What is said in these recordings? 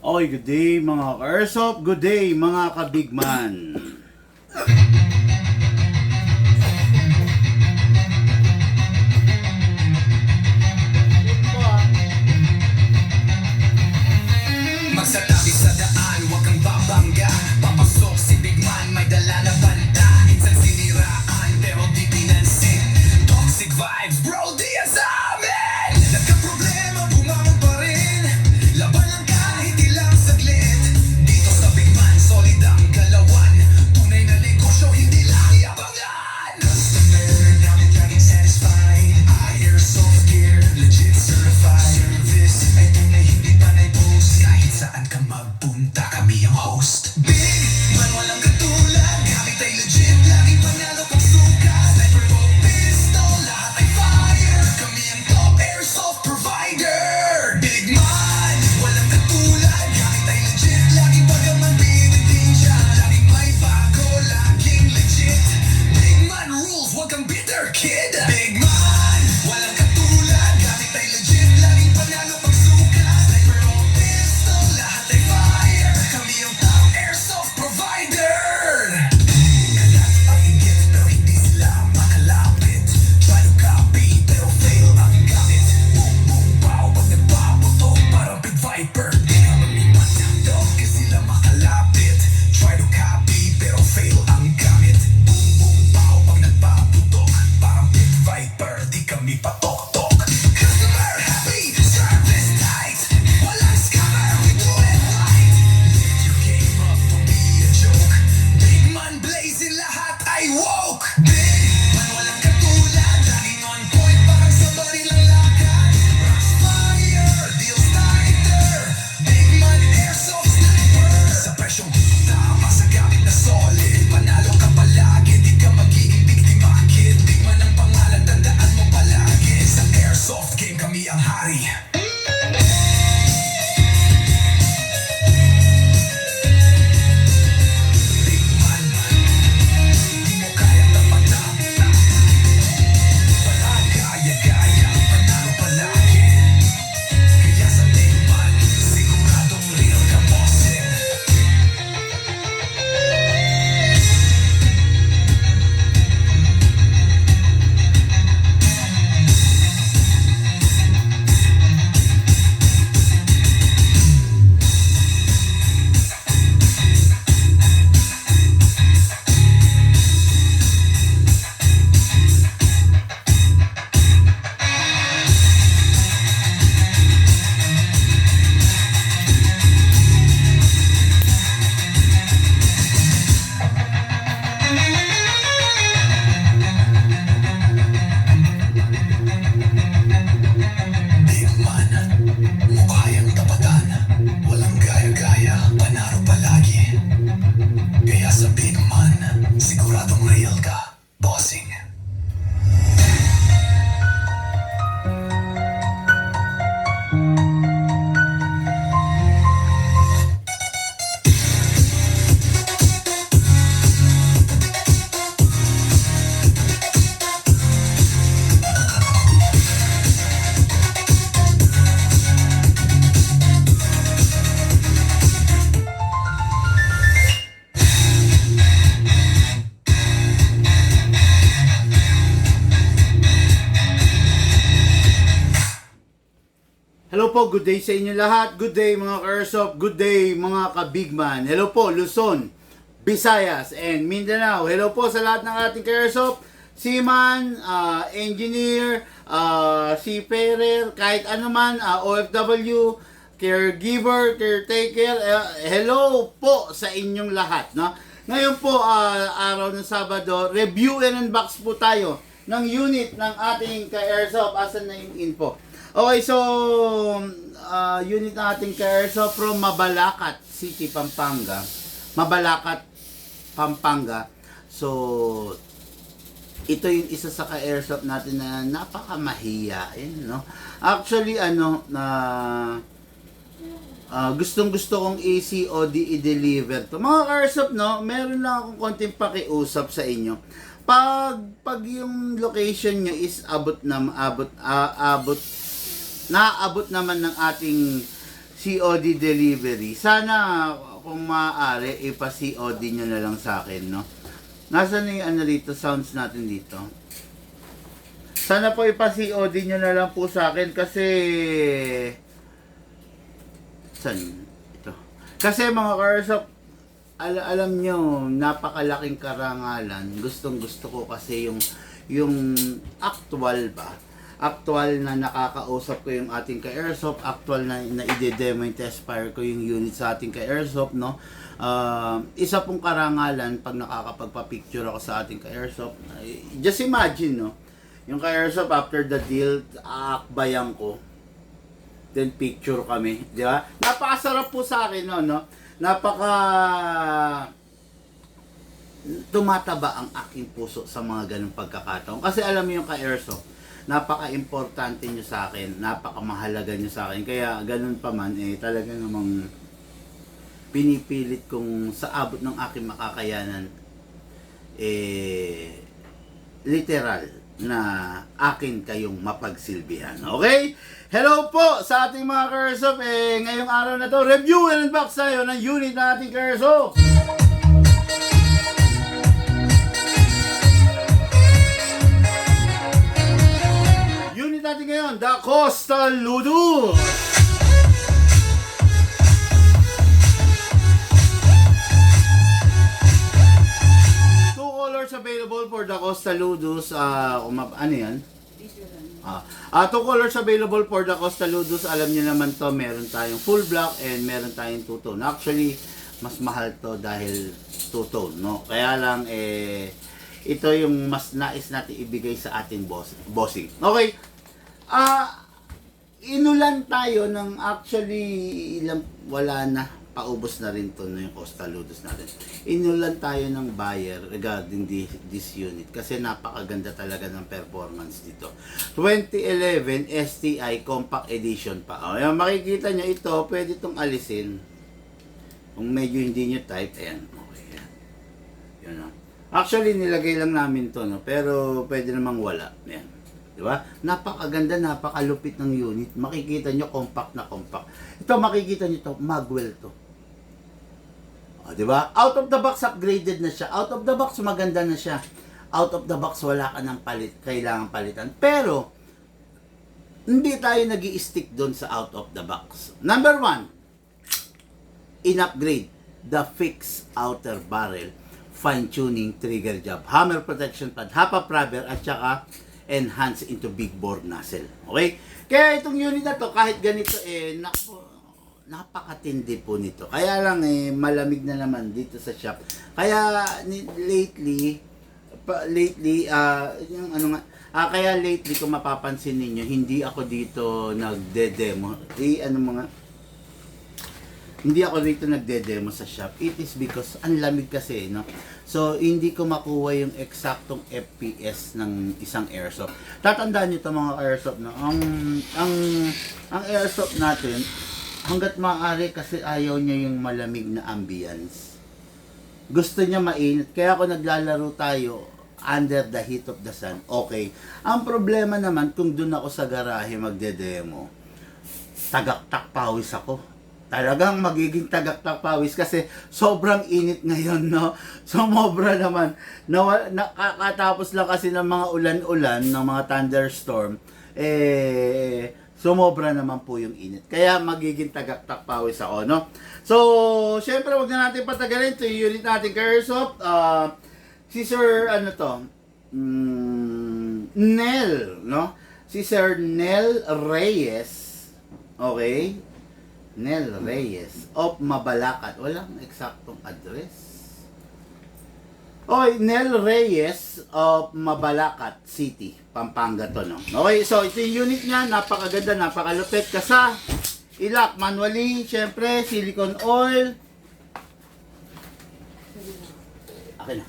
Okay, good day mga ka-airsoft, good day mga ka-bigman. Magsatabi sa daan, huwag kang babangga. Papasok si Big Man, may dala na banta. Isang siniraan, pero di pinansin. Toxic vibes, bro, di yan sa amin. Nagka-problema, bumangon pa rin. Laban lang kahit ilang saglit. Dito sa Big Man, solid ang galawan. Tunay na negosyo, hindi lang yabangan. Customer, namin laging satisfied. Airsoft gear, legit certified. Service, ay tunay, hindi pa na-post. Kahit saan ka magpunta, kami ang host. Big Man, walang katulad. Gamit ay legit, laging panalo pag suka. Sniper o pistol, lahat ay fire. Kami ang top airsoft provider. Big Man, walang katulad. Gamit ay legit, laging pagaman binitin siya. Laging may bago, laging legit. Big Man rules, wag kang bitter, kid. Big Man, walang katulad. Gamit ay legit, laging panalo pag suka. Sniper o pistol, lahat ay fire. Kami ang top airsoft provider. Kalat ang inggit, pero hindi sila makalapit. Try to copy, pero fail ang gamit. Boom, boom, pow, pag nagpaputok, parang Pit Viper. Di ka mamiman ng dog, kasi sila makalapit. Try to copy, pero fail ang gamit. Boom, boom, pow, pag nagpaputok, parang Pit Viper. Di kami patok-tok. Customer happy, service tight. Walang scammer, we do it right. Lift your game up, don't be a joke. Big Man blazing, lahat ay woke. Big Man, walang katulad. Laging on point, parang sa baril ang lakad. Crossfire, deals tighter. Big Man airsoft sniper. Sa presyong tama, sa gamit na solid. Panalo ka palagi, di ka magiging biktima, kid. Big Man ang pangalan, tandaan mo palagi. Sa airsoft game, kami ang hari. Big Man, di mo kayang tapatan. Palagaya-gaya, panalo palagi. Kaya sa Big Man, siguradong real ka, bossing. Big Man, mukha yang tapatan. Walang gaya-gaya, panaro palagi. Kaya sa Big Man, siguradong real ka, bossing. Hello po, good day sa inyo lahat. Good day mga ka-airsoft, good day mga ka-bigman. Hello po Luzon, Visayas, and Mindanao. Hello po sa lahat ng ating ka-airsoft, seaman, engineer, seafarer, kahit ano man, OFW, caregiver, caretaker. Hello po sa inyong lahat. No? Ngayon po, araw ng Sabado, review and unbox po tayo ng unit ng ating ka-airsoft. Asan na yung info? Okay, so unit ng ating ka-airsoft from Mabalacat City, Pampanga. Mabalacat, Pampanga. So, ito yung isa sa ka-airsoft natin na napakamahiyain, no? Actually, gustong-gusto kong ACOD i-deliver to. Mga ka-airsoft, no? Meron lang akong konting pakiusap sa inyo. Pag yung location nyo is naabot naman ng ating COD delivery. Sana kung maaari, ipa-COD nyo na lang sa akin, no? Nasaan na yung ano dito, sounds natin dito? Sana po ipa-COD nyo na lang po sa akin kasi... Saan? Ito. Kasi mga Karsop, alam nyo, napakalaking karangalan. Gustong gusto ko kasi yung actual ba? Actual na nakakausap ko yung ating ka-airsoft, actual na i-demo yung test fire ko yung unit sa ating ka-airsoft, no? Isa pong karangalan pag nakakapagpa-picture ako sa ating ka-airsoft. Just imagine, no? Yung ka-airsoft after the deal, aakbayan ko. Then picture kami, di ba? Napakasarap po sa akin, no? Tumataba ang aking puso sa mga ganung pagkakataon. Kasi alam mo yung ka-airsoft, napaka-importante nyo sa akin, napaka-mahalaga nyo sa akin. Kaya ganun pa man, talaga namang pinipilit kong sa abot ng aking makakayanan, literal na akin kayong mapagsilbihan. Okay? Hello po sa ating mga Karsop. Ngayong araw na to, review and unbox tayo ng unit na ating Karsop. Unit natin ngayon, the Costa Ludus. Two colors available for the Costa Ludus. Ano yan? Two colors available for the Costa Ludus. Alam niyo naman to, meron tayong full black and meron tayong two-tone. Actually, mas mahal to dahil two-tone, no? Kaya lang, ito yung mas nais natin ibigay sa ating bossing. Okay. Inulan tayo ng actually wala na, paubos na rin to, no, yung Costa Ludus natin. Inulan tayo ng buyer regarding this unit kasi napakaganda talaga ng performance dito. 2011 STI Compact Edition pa. Yung makikita nyo ito, pwede itong alisin. Kung medyo hindi nyo type, ayan. Okay, yan. Yun, no? Actually, nilagay lang namin to, no? Pero pwede namang wala. Ayan. Diba? Napakaganda, napakalupit ng unit. Makikita nyo, compact na compact. Ito, makikita nyo to, Magwell to. Diba? Out of the box, upgraded na siya. Out of the box, maganda na siya. Out of the box, wala ka ng kailangan palitan. Pero, hindi tayo nag-i-stick doon sa out of the box. Number 1, in-upgrade the fixed outer barrel, fine-tuning trigger job, hammer protection pad, HAPA rubber, at saka enhance into big bore nozzle. Okay? Kaya itong unit na to, kahit ganito, napakatindi po nito. Kaya lang, malamig na naman dito sa shop. Kaya, lately, yung ano nga, kaya lately, kung mapapansin ninyo, hindi ako dito nagde-demo. Hindi ako dito nagde-demo sa shop. It is because ang lamig kasi, no? So, hindi ko makuha yung eksaktong FPS ng isang airsoft. Tatandaan nyo ito mga airsoft, no? Ang airsoft natin, hanggat maaari kasi ayaw niya yung malamig na ambience. Gusto niya mainit. Kaya kung naglalaro tayo under the heat of the sun, okay. Ang problema naman, kung doon ako sa garahe magde-demo, tagaktak pawis ako. Talagang magiging tagaktak pawis kasi sobrang init ngayon, no? Sumobra naman. Nakakatapos lang kasi ng mga ulan-ulan, ng mga thunderstorm, sumobra naman po yung init. Kaya magiging tagaktak pawis ako, no? So, syempre, wag na natin patagalin. Ito yung unit natin, Airsoft. Si Sir, Nel, no? Si Sir Nel Reyes, okay? Nel Reyes of Mabalacat. Walang eksaktong address. Okay, Nel Reyes of Mabalacat City, Pampanga to, no? Okay, so ito yung unit niya. Napakaganda, napakalupit. Kasa, ilak manually, syempre, silicone oil. Akin na.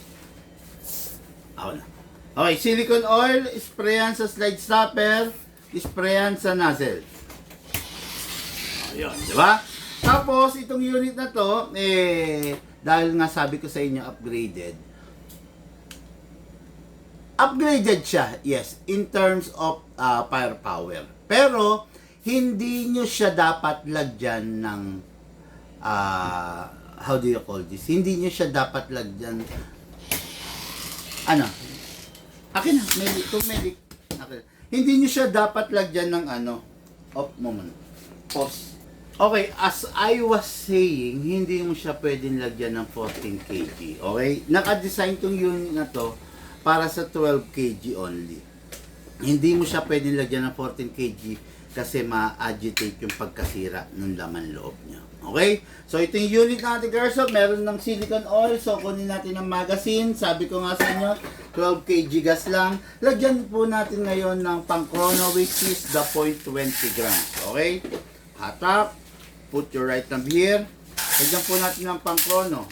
Ako na. Okay, silicone oil, sprayan sa slide stopper, sprayan sa nozzle. Yun, di ba? Tapos, itong unit na to, dahil nga sabi ko sa inyo, upgraded siya, yes, in terms of firepower. Pero, hindi nyo siya dapat lagyan ng how do you call this? Hindi nyo siya dapat lagyan ano? Akin na, medic. Akin. Hindi nyo siya dapat lagyan ng moment. Pause. Okay, as I was saying, hindi mo siya pwedeng lagyan ng 14 kg. Okay? Naka-design tong unit na to para sa 12 kg only. Hindi mo siya pwedeng lagyan ng 14 kg kasi ma-agitate yung pagkasira ng laman loob niya. Okay? So, ito yung unit natin, girls. Meron ng silicone oil. So, kunin natin ng magazine. Sabi ko nga sa inyo, 12 kg gas lang. Lagyan po natin ngayon ng pang-chrono, which is the 0.20 grams. Okay? Hatak. Put your right thumb here. Lagyan po natin ng pang-chrono.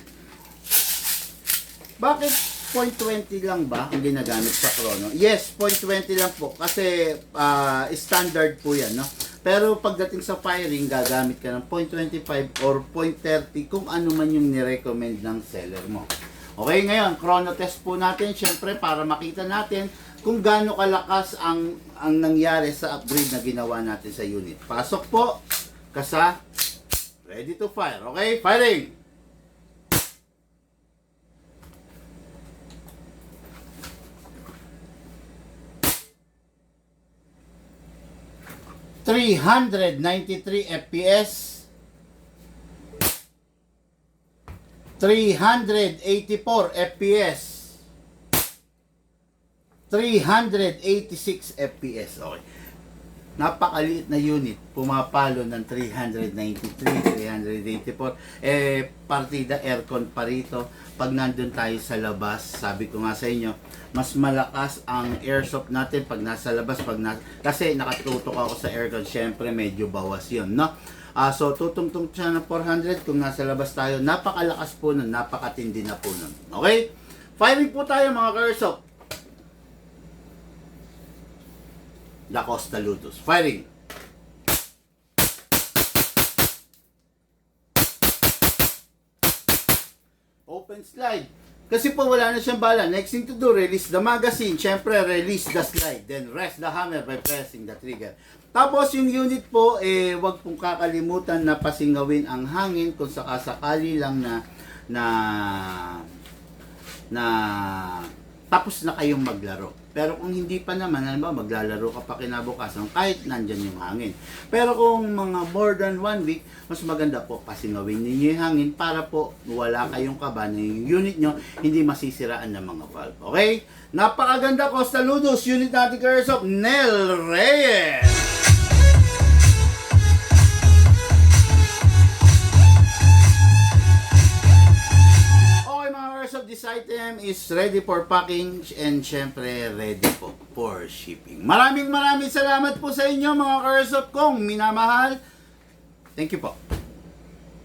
Bakit 0.20 lang ba ang ginagamit sa chrono? Yes, 0.20 lang po. Kasi standard po yan, no? Pero pagdating sa firing, gagamit ka ng 0.25 or 0.30 kung ano man yung nirecommend ng seller mo. Okay, ngayon, chrono test po natin. Siyempre, para makita natin kung gaano kalakas ang nangyari sa upgrade na ginawa natin sa unit. Pasok po. Kasa. Ready to fire. Okay, firing! .393 FPS, 384 FPS, 386 FPS. Okay. Napakaliit na unit. Pumapalo ng 393, 384. Partida aircon pa rito. Pag nandun tayo sa labas, sabi ko nga sa inyo, mas malakas ang airsoft natin pag nasa labas. Kasi nakatutok ako sa aircon, syempre medyo bawas yun, no? So, tutungtong siya ng 400 kung nasa labas tayo. Napakalakas po nun, napakatindi na po nun. Okay? Firing po tayo mga airsoft. La Costa Ludos. Firing! Open slide. Kasi po wala na siyang bala. Next thing to do, release the magazine. Siyempre, release the slide. Then rest the hammer by pressing the trigger. Tapos yung unit po, wag pong kakalimutan na pasingawin ang hangin kung sakasakali lang na tapos na kayong maglaro. Pero kung hindi pa naman, maglalaro ka pa kinabukasan kahit nandyan yung hangin. Pero kung mga more than 1 week, mas maganda po pasingawin ninyo yung hangin para po wala kayong kaba na yung unit nyo hindi masisiraan ng mga valve. Okay? Napakaganda Costa Ludos, unit natin Airsoft, Nel Reyes! Of this item is ready for packing and syempre ready po for shipping. Maraming salamat po sa inyo mga Airsoft kong minamahal. Thank you po.